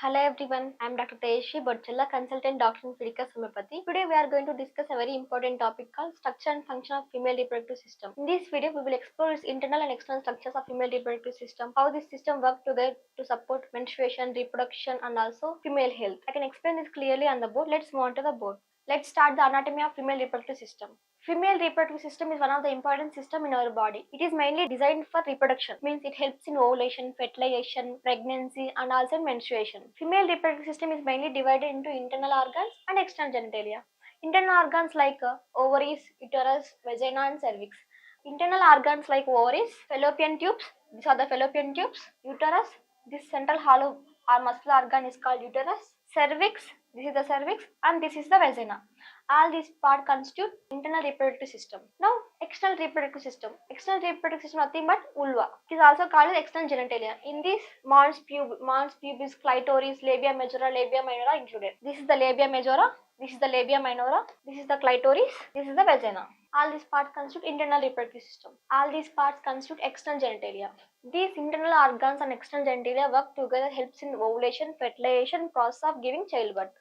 Hello everyone, I am Dr. Tejeshi Bodchella, consultant doctor in Fidicus Homeopathy. Today we are going to discuss a very important topic called structure and function of female reproductive system. In this video, we will explore its internal and external structures of female reproductive system, how this system works together to support menstruation, reproduction and also female health. I can explain this clearly on the board. Let's move on to the board. Let's start the anatomy of female reproductive system. Female reproductive system is one of the important systems in our body. It is mainly designed for reproduction, means it helps in ovulation, fertilization, pregnancy and also menstruation. Female reproductive system is mainly divided into internal organs and external genitalia. Internal organs like ovaries, uterus, vagina and cervix. Internal organs like ovaries, fallopian tubes, these are the fallopian tubes, uterus, this central hollow or muscular organ is called uterus, cervix, this is the cervix and this is the vagina. All these parts constitute internal reproductive system. Now, external reproductive system. External reproductive system nothing but vulva. It is also called as external genitalia. In this, mons pubis, clitoris, labia majora, labia minora included. This is the labia majora. This is the labia minora. This is the clitoris. This is the vagina. All these parts constitute internal reproductive system. All these parts constitute external genitalia. These internal organs and external genitalia work together, helps in ovulation, fertilization, process of giving childbirth.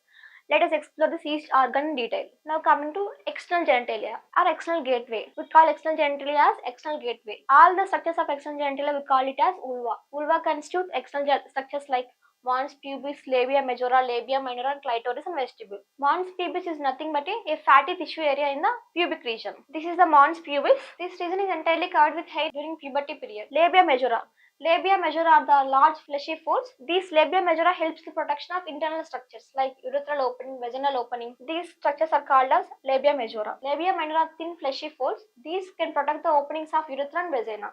Let us explore this each organ in detail. Now coming to external genitalia or external gateway. We call external genitalia as external gateway. All the structures of external genitalia we call it as vulva. Vulva constitutes external structures like mons pubis, labia majora, labia minora, and clitoris and vestibule. Mons pubis is nothing but a fatty tissue area in the pubic region. This is the mons pubis. This region is entirely covered with hair during puberty period. Labia majora. Labia majora are the large fleshy folds. These labia majora helps the protection of internal structures like urethral opening, vaginal opening. These structures are called as labia majora. Labia minora are thin fleshy folds. These can protect the openings of urethra and vagina.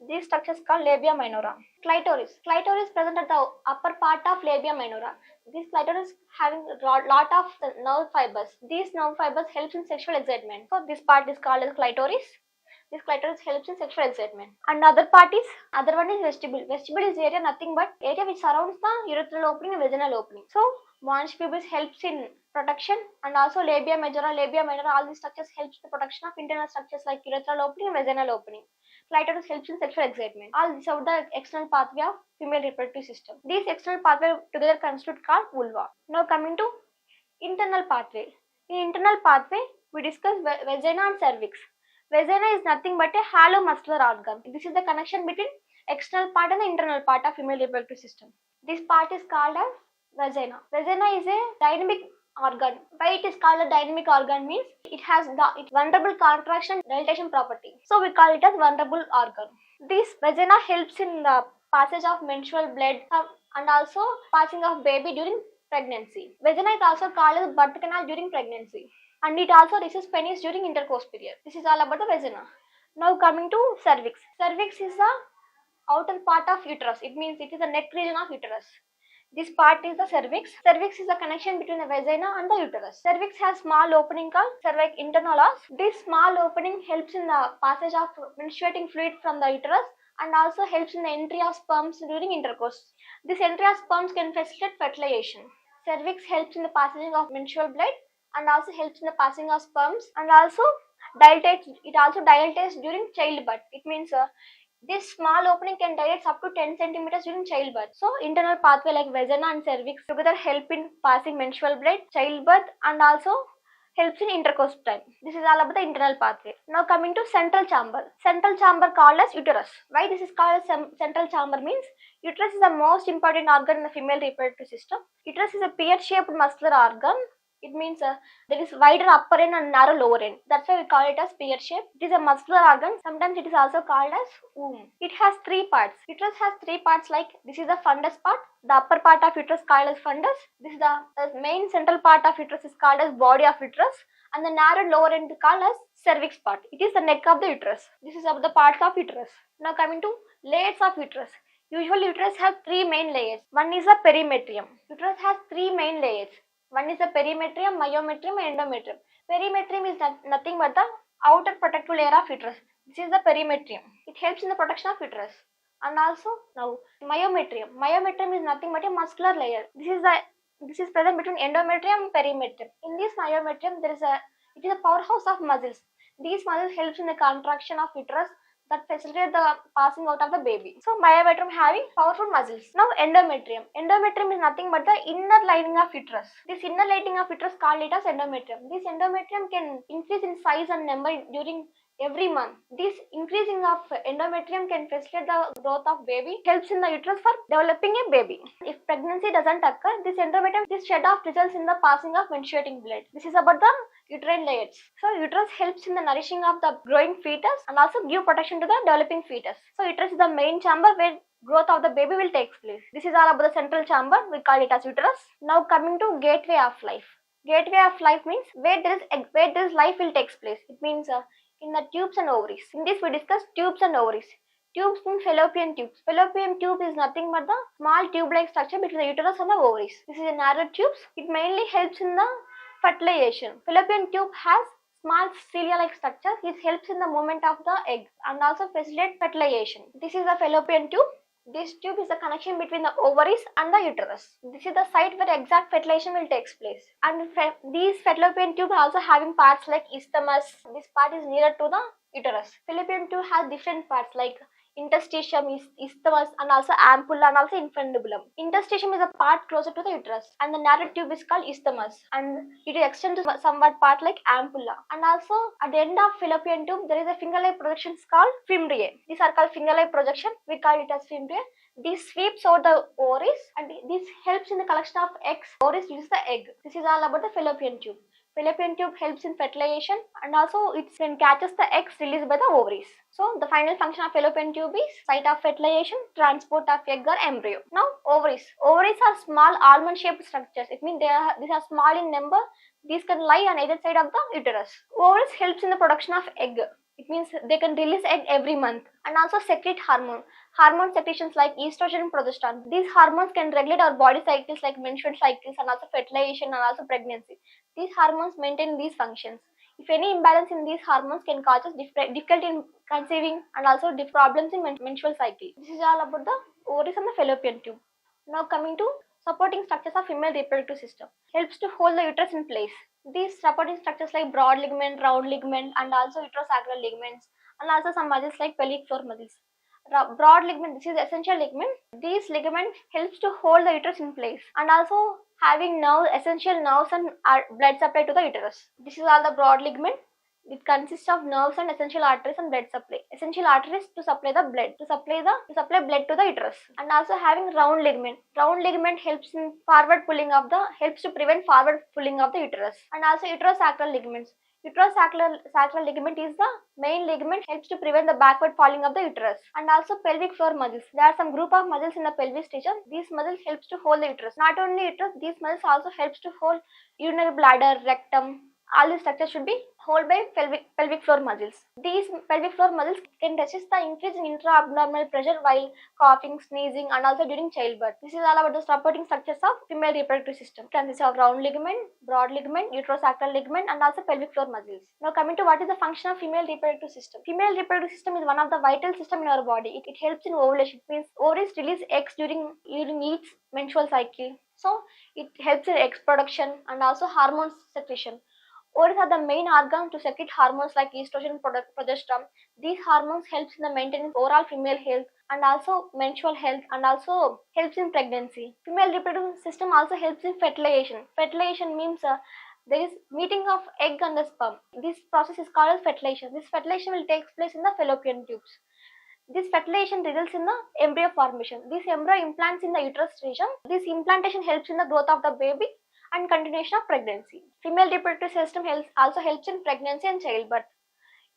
These structures called labia minora. Clitoris. Clitoris present at the upper part of labia minora. This clitoris having a lot of nerve fibers. These nerve fibers helps in sexual excitement. So this part is called as clitoris. This clitoris helps in sexual excitement. And other one is vestibule. Vestibule is area nothing but area which surrounds the urethral opening and vaginal opening. So mons pubis helps in protection and also labia majora, labia minora, all these structures helps the protection of internal structures like urethral opening and vaginal opening. Clitoris helps in sexual excitement. All these are the external pathway of female reproductive system. These external pathway together constitute called vulva. Now coming to internal pathway. In internal pathway, we discuss vagina and cervix. Vagina is nothing but a hollow muscular organ. This is the connection between external part and the internal part of female reproductive system. This part is called as vagina. Vagina is a dynamic organ. Why it is called a dynamic organ means it has the vulnerable contraction dilatation property. So we call it as vulnerable organ. This vagina helps in the passage of menstrual blood and also passing of baby during pregnancy. Vagina is also called as birth canal during pregnancy. And it also receives penis during intercourse period. This is all about the vagina. Now coming to cervix. Cervix is the outer part of uterus. It means it is the neck region of uterus. This part is the cervix. Cervix is the connection between the vagina and the uterus. Cervix has small opening called cervic internos. This small opening helps in the passage of menstruating fluid from the uterus and also helps in the entry of sperms during intercourse. This entry of sperms can facilitate fertilization. Cervix helps in the passage of menstrual blood and also helps in the passing of sperms and also dilates during childbirth. It means this small opening can dilate up to 10 centimeters during childbirth. So internal pathway like vagina and cervix together help in passing menstrual blood, childbirth and also helps in intercourse time. This is all about the internal pathway. Now coming to central chamber. Central chamber called as uterus. Why this is called as central chamber means uterus is the most important organ in the female reproductive system. Uterus is a pear-shaped muscular organ. It means there is wider upper end and narrow lower end. That's why we call it as pear shape. It is a muscular organ. Sometimes it is also called as womb. It has three parts. Uterus has three parts like this is the fundus part. The upper part of uterus called as fundus. This is the main central part of uterus is called as body of uterus. And the narrow lower end is called as cervix part. It is the neck of the uterus. This is about the parts of uterus. Now coming to layers of uterus. Usually uterus has three main layers. One is the perimetrium. Uterus has three main layers. One is the perimetrium, myometrium and endometrium. Perimetrium is nothing but the outer protective layer of uterus. This is the perimetrium. It helps in the protection of uterus. And also now myometrium. Myometrium is nothing but a muscular layer. This is present between endometrium and perimetrium. In this myometrium it is a powerhouse of muscles. These muscles helps in the contraction of uterus, that facilitate the passing out of the baby. So myometrium having powerful muscles. Now endometrium. Endometrium is nothing but the inner lining of uterus. This inner lining of uterus called it as endometrium. This endometrium can increase in size and number during every month. This increasing of endometrium can facilitate the growth of baby, helps in the uterus for developing a baby. If pregnancy doesn't occur, this endometrium, this shed off results in the passing of menstruating blood. This is about the uterine layers. So uterus helps in the nourishing of the growing fetus and also give protection to the developing fetus. So uterus is the main chamber where growth of the baby will take place. This is all about the central chamber. We call it as uterus. Now coming to gateway of life. Gateway of life means where this life will take place. It means in the tubes and ovaries. In this we discuss tubes and ovaries. Tubes mean fallopian tubes. Fallopian tube is nothing but the small tube-like structure between the uterus and the ovaries. This is a narrow tubes. It mainly helps in the fertilization. Fallopian tube has small cilia-like structure. This helps in the movement of the egg and also facilitates fertilization. This is the fallopian tube. This tube is the connection between the ovaries and the uterus. This is the site where exact fertilization will take place. And these fallopian tube are also having parts like isthmus. This part is nearer to the uterus. Fallopian tube has different parts like interstitium, isthmus, and also ampulla and also infundibulum. Interstitium is a part closer to the uterus, and the narrow tube is called isthmus, and it extends to somewhat part like ampulla. And also at the end of fallopian tube, there is a finger-like projection called fimbriae. These are called finger-like projection. We call it as fimbriae. This sweeps over the ovaries, and this helps in the collection of eggs. Ovaries release the egg. This is all about the fallopian tube. Fallopian tube helps in fertilization and also it catches the eggs released by the ovaries. So the final function of fallopian tube is site of fertilization, transport of egg or embryo. Now ovaries. Ovaries are small almond shaped structures. It means these are small in number. These can lie on either side of the uterus. Ovaries helps in the production of egg. It means they can release egg every month and also secrete hormone. Hormone secretions like estrogen and progesterone. These hormones can regulate our body cycles like menstrual cycles and also fertilization and also pregnancy. These hormones maintain these functions. If any imbalance in these hormones can cause us difficulty in conceiving and also problems in menstrual cycle. This is all about the ovaries and the fallopian tube. Now coming to supporting structures of female reproductive system. Helps to hold the uterus in place. These supporting structures like broad ligament, round ligament and also uterosacral ligaments and also some muscles like pelvic floor muscles. Broad ligament, this is essential ligament. These ligament helps to hold the uterus in place and also having essential nerves and blood supply to the uterus. This is all the broad ligament. It consists of nerves and essential arteries and blood supply. Essential arteries to supply the blood, to supply blood to the uterus. And also having round ligament. Round ligament helps in helps to prevent forward pulling of the uterus. And also uterosacral ligaments. Uterosacral ligament is the main ligament, helps to prevent the backward falling of the uterus. And also pelvic floor muscles. There are some group of muscles in the pelvis region. These muscles helps to hold the uterus. Not only uterus, these muscles also helps to hold urinary bladder, rectum. All these structures should be held by pelvic floor muscles. These pelvic floor muscles can resist the increase in intra-abdominal pressure while coughing, sneezing and also during childbirth. This is all about the supporting structures of female reproductive system. It consists of round ligament, broad ligament, uterosacral ligament and also pelvic floor muscles. Now coming to what is the function of female reproductive system. Female reproductive system is one of the vital system in our body. It helps in ovulation. It means ovaries release eggs during each menstrual cycle. So it helps in egg production and also hormone secretion. Ovaries are the main organ to secrete hormones like estrogen, progesterone. These hormones helps in the maintenance of overall female health and also menstrual health and also helps in pregnancy. Female reproductive system also helps in fertilization. Fertilization means there is meeting of egg and the sperm. This process is called as fertilization. This fertilization will take place in the fallopian tubes. This fertilization results in the embryo formation. This embryo implants in the uterus region. This implantation helps in the growth of the baby and continuation of pregnancy. Female reproductive system also helps in pregnancy and childbirth.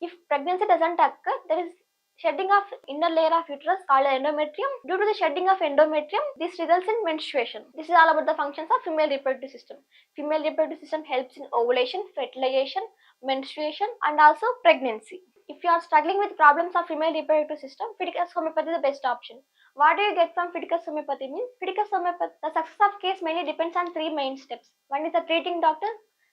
If pregnancy doesn't occur, there is shedding of inner layer of uterus called endometrium. Due to the shedding of endometrium, this results in menstruation. This is all about the functions of female reproductive system. Female reproductive system helps in ovulation, fertilization, menstruation and also pregnancy. If you are struggling with problems of female reproductive system, Fidicus Homeopathy is the best option. What do you get from Fidicus Homeopathy means? Fidicus Homeopathy, the success of case mainly depends on three main steps. One is the treating doctor,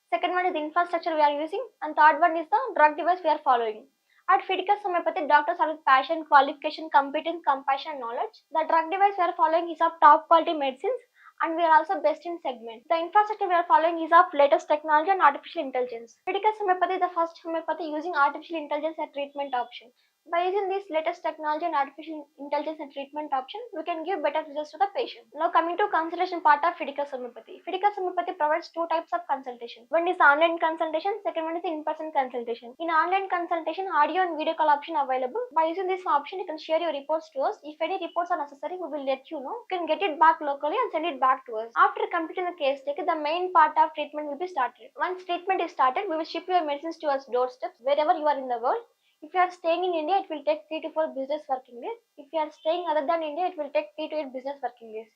second one is the infrastructure we are using, and third one is the drug device we are following. At Fidicus Homeopathy, doctors are with passion, qualification, competence, compassion, knowledge. The drug device we are following is of top quality medicines and we are also best in segment. The infrastructure we are following is of latest technology and artificial intelligence. Fidicus Homeopathy is the first homeopathy using artificial intelligence as treatment option. By using this latest technology and artificial intelligence and treatment option, we can give better results to the patient. Now coming to consultation part of Fidicus Homeopathy. Fidicus Homeopathy provides two types of consultation. One is online consultation, second one is in-person consultation. In online consultation, audio and video call option available. By using this option, you can share your reports to us. If any reports are necessary, we will let you know. You can get it back locally and send it back to us. After completing the case take, the main part of treatment will be started. Once treatment is started, we will ship your medicines to us doorsteps wherever you are in the world. If you are staying in India, it will take 3 to 4 business working days. If you are staying other than India, it will take 3 to 8 business working days.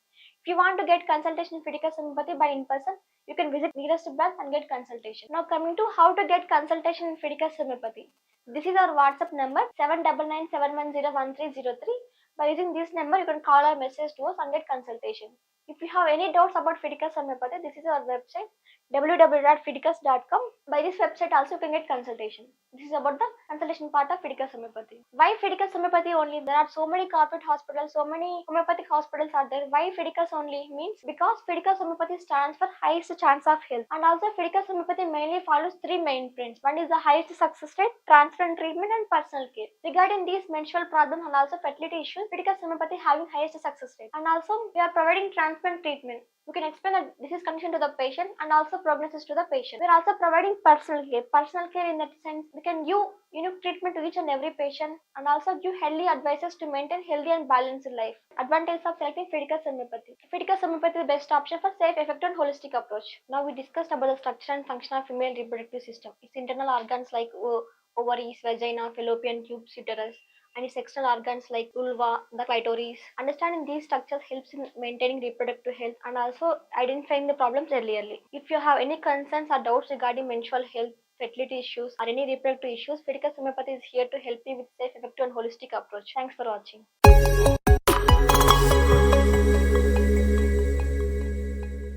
If you want to get consultation in Fidicus Homeopathy by in person, you can visit nearest branch and get consultation. Now coming to how to get consultation in Fidicus Homeopathy. This is our WhatsApp number 7997101303. By using this number, you can call or message to us and get consultation. If you have any doubts about Fidicus Homeopathy, this is our website www.fidicus.com. By this website also you can get consultation. This is about the consultation part of Fidicus Homeopathy. Why Fidicus Homeopathy only? There are so many corporate hospitals, so many homeopathic hospitals are there. Why Fidicus only? Means because Fidicus Homeopathy stands for highest chance of health. And also Fidicus Homeopathy mainly follows three main prints. One is the highest success rate, transparent treatment and personal care. Regarding these menstrual problems and also fertility issues, Fidicus Homeopathy having highest success rate. And also we are providing transparent treatment. We can explain the disease condition to the patient and also prognosis to the patient. We are also providing personal care. Personal care in that sense, we can give unique treatment to each and every patient and also give healthy advices to maintain healthy and balanced life. Advantage of selecting Fidicus Homeopathy. Fidicus Homeopathy is the best option for safe, effective and holistic approach. Now we discussed about the structure and function of female reproductive system. Its internal organs like ovaries, vagina, fallopian tubes, uterus, and its external organs like vulva, the clitoris. Understanding these structures helps in maintaining reproductive health and also identifying the problems earlierly. If you have any concerns or doubts regarding menstrual health, fertility issues, or any reproductive issues, Fidicus Homeopathy is here to help you with safe, effective, and holistic approach. Thanks for watching.